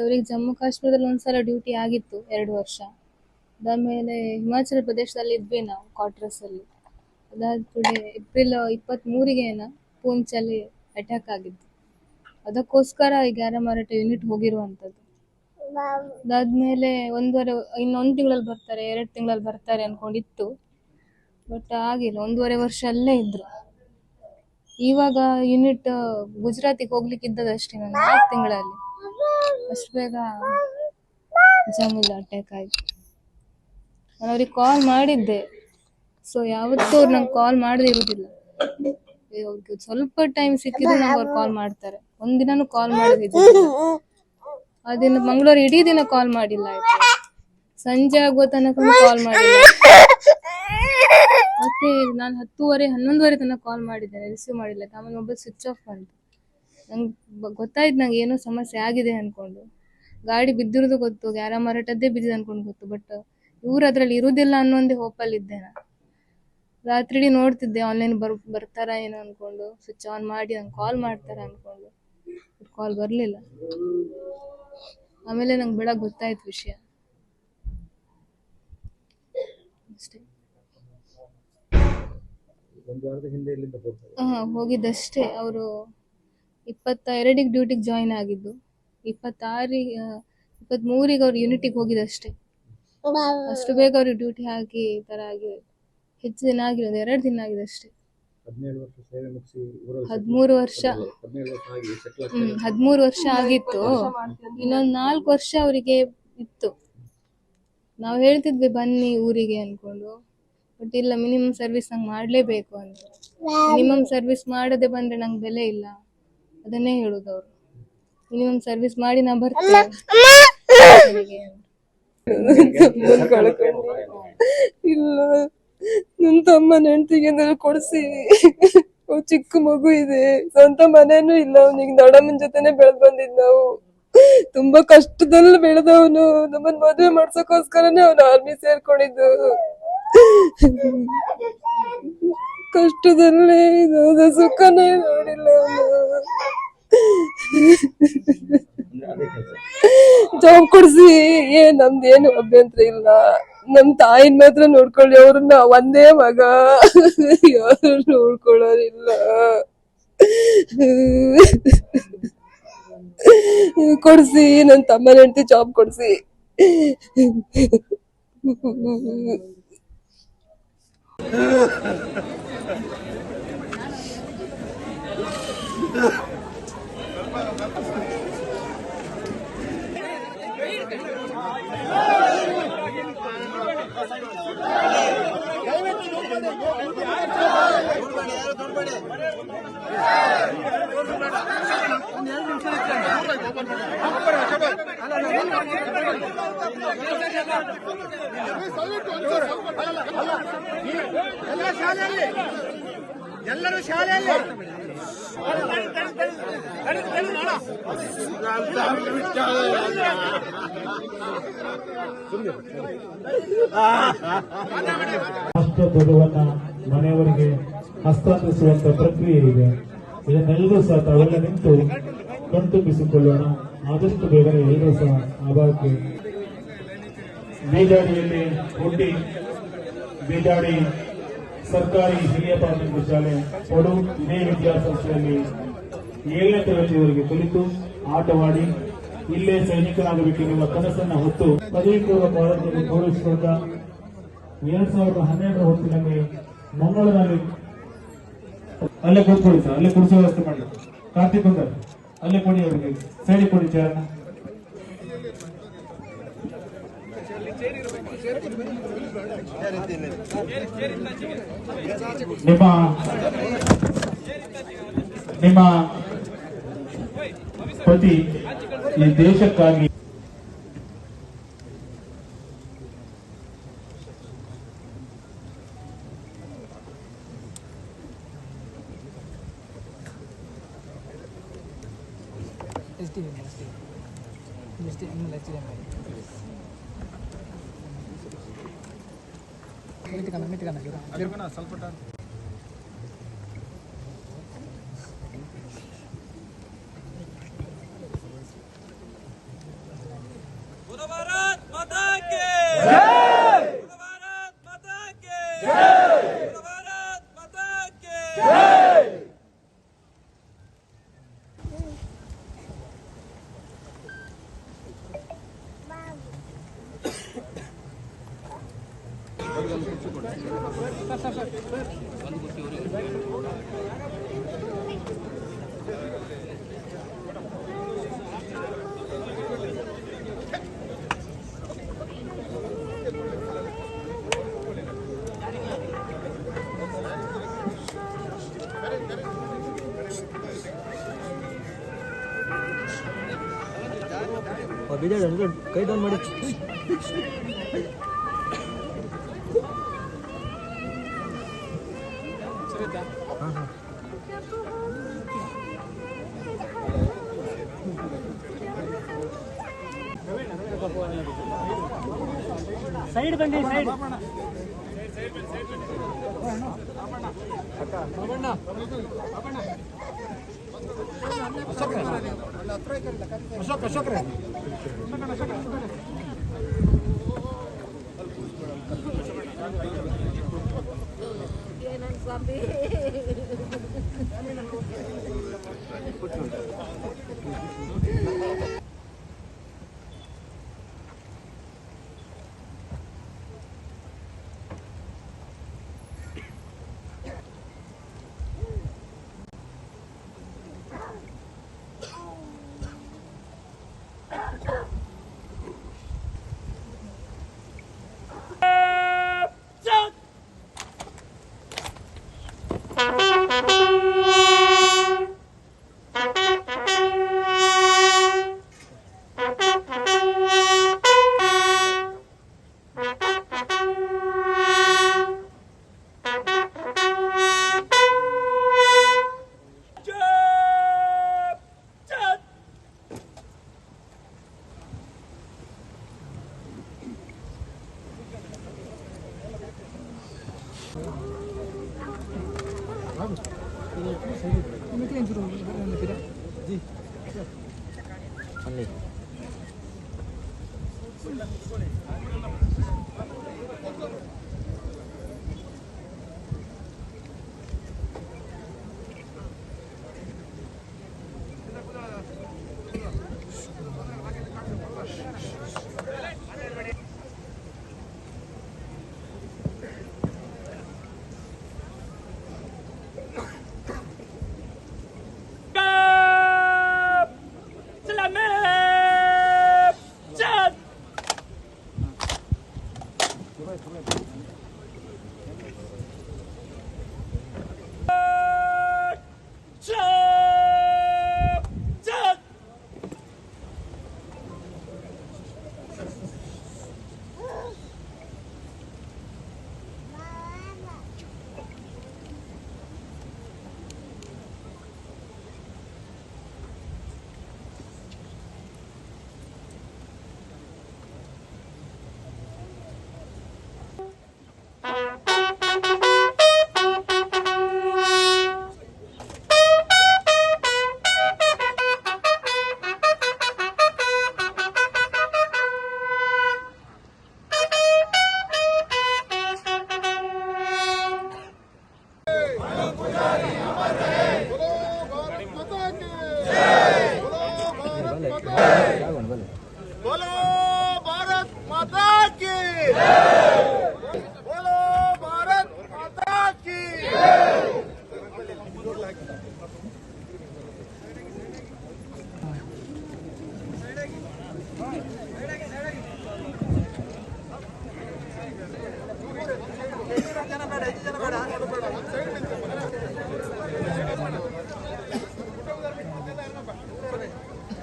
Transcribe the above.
ಅವ್ರಿಗೆ ಜಮ್ಮು ಕಾಶ್ಮೀರದಲ್ಲಿ ಒಂದ್ಸಲ ಡ್ಯೂಟಿ ಆಗಿತ್ತು 2 ವರ್ಷ. ಅದಾದ್ಮೇಲೆ ಹಿಮಾಚಲ ಪ್ರದೇಶದಲ್ಲಿ ಇದ್ವಿ ನಾವು ಕ್ವಾರ್ಟರ್ಸ್ ಅಲ್ಲಿ. ಅದಾದ ಕೂಡಲೇ ಏಪ್ರಿಲ್ 23ಗೆ ಪೂಂಚಲ್ಲಿ ಅಟ್ಯಾಕ್ ಆಗಿತ್ತು. ಅದಕ್ಕೋಸ್ಕರ ಈ ಗ್ಯಾರಮಾರಟ ಯೂನಿಟ್ ಹೋಗಿರುವಂಥದ್ದು. ಅದಾದ್ಮೇಲೆ ಇನ್ನೊಂದು ತಿಂಗಳಲ್ಲಿ ಬರ್ತಾರೆ, 2 ತಿಂಗಳಲ್ಲಿ ಬರ್ತಾರೆ ಅನ್ಕೊಂಡಿತ್ತು. ಬಟ್ ಆಗಿಲ್ಲ, 1.5 ವರ್ಷ ಅಲ್ಲೇ ಇದ್ರು. ಇವಾಗ ಯೂನಿಟ್ ಗುಜರಾತಿಗೆ ಹೋಗ್ಲಿಕ್ಕೆ ಇದ್ದದಷ್ಟೇ, ನಾನು 4 ತಿಂಗಳಲ್ಲಿ. ಅಷ್ಟು ಬೇಗ ಜಮ್ಮುದ ಅಟ್ಯಾಕ್ ಆಯ್ತು. ನಾನು ಅವ್ರಿಗೆ ಕಾಲ್ ಮಾಡಿದ್ದೆ. ಸೊ ಯಾವತ್ತೂ ಅವ್ರು ನಂಗೆ ಕಾಲ್ ಮಾಡದೇ ಇರುವುದಿಲ್ಲ. ಅವ್ರಿಗೆ ಸ್ವಲ್ಪ ಟೈಮ್ ಸಿಕ್ಕಿದ್ರು ನಂಗೆ ಅವ್ರು ಕಾಲ್ ಮಾಡ್ತಾರೆ. ಒಂದಿನನೂ ಕಾಲ್ ಮಾಡೋದಿದ್ದಿಲ್ಲ. ಆ ದಿನ ಮಂಗಳವಾರ ಇಡೀ ದಿನ ಕಾಲ್ ಮಾಡಿಲ್ಲ ಆಯ್ತು. ಸಂಜೆ ಆಗೋ ತನಕ ಕಾಲ್ ಮಾಡಿಲ್ಲ. ಮತ್ತೆ ನಾನು 10:30, 11:30 ತನಕ ಕಾಲ್ ಮಾಡಿದ್ದೇನೆ, ರಿಸೀವ್ ಮಾಡಿಲ್ಲ. ಆಮೇಲೆ ಮೊಬೈಲ್ ಸ್ವಿಚ್ ಆಫ್ ಬಂತು. ನಂಗೆ ಗೊತ್ತಾಯ್ತು ನಂಗೆ ಏನೋ ಸಮಸ್ಯೆ ಆಗಿದೆ ಅನ್ಕೊಂಡು. ಗಾಡಿ ಬಿದ್ದಿರೋದು ಗೊತ್ತು, ಗ್ಯಾರಮಾರಟದ್ದೇ ಬಿದ್ದಿದೆ ಅನ್ಕೊಂಡು ಗೊತ್ತು. ಬಟ್ ಇವ್ರು ಅದ್ರಲ್ಲಿ ಇರುವುದಿಲ್ಲ ಅನ್ನೋ ಒಂದೇ ಹೋಪಲ್ಲಿ ಇದ್ದೆ ನಾನು. ರಾತ್ರಿ ಇಡೀ ನೋಡ್ತಿದ್ದೆ ಆನ್ಲೈನ್ ಬರ್ತಾರ ಏನೋ ಅನ್ಕೊಂಡು, ಸ್ವಿಚ್ ಆನ್ ಮಾಡಿ ನಂಗೆ ಕಾಲ್ ಮಾಡ್ತಾರ ಅನ್ಕೊಂಡು. ಕಾಲ್ ಬರಲಿಲ್ಲ. ಆಮೇಲೆ ನಂಗೆ ಬೆಳಗ್ಗೆ ಗೊತ್ತಾಯ್ತು ವಿಷಯ ಅಷ್ಟೇ. ಹೋಗಿದ್ದಷ್ಟೇ. ಅವರು 22ಗೆ ಡ್ಯೂಟಿಗೆ ಜಾಯಿನ್ ಆಗಿದ್ದು, 23ಗೆ ಅವ್ರು ಯೂನಿಟಿಗೆ ಹೋಗಿದ್ದಷ್ಟೇ. ಅಷ್ಟು ಬೇಗ ಅವ್ರಿಗೆ ಡ್ಯೂಟಿ ಹಾಕಿ ಈ ಥರ ಆಗಿ ಹೆಚ್ಚು ದಿನ ಆಗಿರೋದು, 2 ದಿನ ಆಗಿದೆ ಅಷ್ಟೇ. 13 ವರ್ಷ ಆಗಿತ್ತು. ಇನ್ನೊಂದು 4 ವರ್ಷ ಅವರಿಗೆ ಇತ್ತು. ನಾವು ಹೇಳ್ತಿದ್ವಿ ಬನ್ನಿ ಊರಿಗೆ ಅನ್ಕೊಂಡು. ಬಟ್ ಇಲ್ಲ, ಮಿನಿಮಮ್ ಸರ್ವಿಸ್ ನಂಗೆ ಮಾಡಲೇಬೇಕು ಅಂತ. ಮಿನಿಮಮ್ ಸರ್ವಿಸ್ ಮಾಡದೆ ಬಂದ್ರೆ ನಂಗೆ ಬೆಲೆ ಇಲ್ಲ, ಅದನ್ನೇ ಹೇಳುದು ಅವರು. ಮಿನಿಮಮ್ ಸರ್ವಿಸ್ ಮಾಡಿ ನಾ ಬರ್ತೇನೆ. ಇಲ್ಲ, ನನ್ನ ತಮ್ಮನ ಹೆಂಡತಿಗೆ ಕೊಡಿಸಿ. ಚಿಕ್ಕ ಮಗು ಇದೆ, ಸ್ವಂತ ಮನೇನು ಇಲ್ಲ ಅವನಿಗೆ. ದೊಡ್ಡಮ್ಮನ ಜೊತೆನೆ ಬೆಳೆದ್ ಬಂದಿದ್ ನಾವು. ತುಂಬಾ ಕಷ್ಟದಲ್ಲಿ ಬೆಳೆದವನು. ನಮ್ಮನ್ ಮದುವೆ ಮಾಡ್ಸೋಕೋಸ್ಕರನೇ ಅವನು ಆರ್ಮಿ ಸೇರ್ಕೊಂಡಿದ್ದು. ಕಷ್ಟದಲ್ಲೇ ಇರೋದು, ಸುಖನೇ ನೋಡಿಲ್ಲ ಅವನು. ಜಾಬ್ ಕೊಡ್ಸಿ, ನಮ್ದೇನು ಅಭ್ಯಂತರ ಇಲ್ಲ. ನಮ್ ತಾಯಿನ ಮಾತ್ರ ನೋಡ್ಕೊಳ್ಳಿ, ಅವ್ರನ್ನ ಒಂದೇ ಮಗ, ಯಾರು ನೋಡ್ಕೊಳ್ಳೋರಿಲ್ಲ. ಕೊಡ್ಸಿ, ನನ್ ತಮ್ಮನ ಹೆಂಡತಿ ಜಾಬ್ ಕೊಡ್ಸಿ. ಎಲ್ಲರೂ ಶಾಲೆಯಲ್ಲಿ ಧ್ವಜವನ್ನ ಮನೆಯವರಿಗೆ ಹಸ್ತಾಂತರಿಸುವಂತ ಪ್ರಕ್ರಿಯೆ ಇದೆ. ಇದನ್ನೆಲ್ಲರೂ ಸಹ ತಾವೆಲ್ಲ ನಿಂತು ಕಣ್ತುಂಬಿಸಿಕೊಳ್ಳೋಣ. ಆದಷ್ಟು ಬೇಗನೆ ಎಲ್ಲರೂ ಸಹ ಆ ಭಾಗಕ್ಕೆ. ಬೀಜಾಡಿಯಲ್ಲಿ ಹುಟ್ಟಿ ಬೀಜಾಡಿ ಸರ್ಕಾರಿ ಹಿರಿಯ ಪ್ರಾಥಮಿಕ ಶಾಲೆ ಕೊಡು ಇದೇ ವಿದ್ಯಾಸಂಸ್ಥೆಯಲ್ಲಿ 7ನೇ ತರಗತಿಯವರೆಗೆ ಕಲಿತು ಆಟವಾಡಿ ಇಲ್ಲೇ ಸೈನಿಕರಾಗಬೇಕೆನ್ನುವ ಕನಸನ್ನ ಹೊತ್ತು ಪದವಿ ಪೂರ್ವ ಕಾಲೇಜಿನಲ್ಲಿ ಗೌರವಿಸಿಕೊಂಡ 2012ರ ಹೊತ್ತಿನಲ್ಲಿ ಮಂಗಳೂರಿನಲ್ಲಿ ಅಲ್ಲೇ ಕೂತ್ಕೊಳ್ಳಿ ಸರ್, ಅಲ್ಲೇ ಕುಡಿಸೋ ವ್ಯವಸ್ಥೆ ಮಾಡಿ. ಕಾರ್ತಿಕ್ ಬಂದರ್ ಅಲ್ಲೇ ಕೊಡಿ, ಅವರಿಗೆ ಸೈಡಿ ಕೊಡಿ ಚೇರನ್ನ. ನಿಮ್ಮ ಪತಿ ಈ ದೇಶಕ್ಕಾಗಿ ಸ್ವಲ್ಪ ಕೈ ಡೌನ್ ಮಾಡಿ ಸೈಡ್ ಬನ್ನಿ ಸೈಡ್ ಅಶೋಕ್ ಅಶೋಕ್ ರೇ की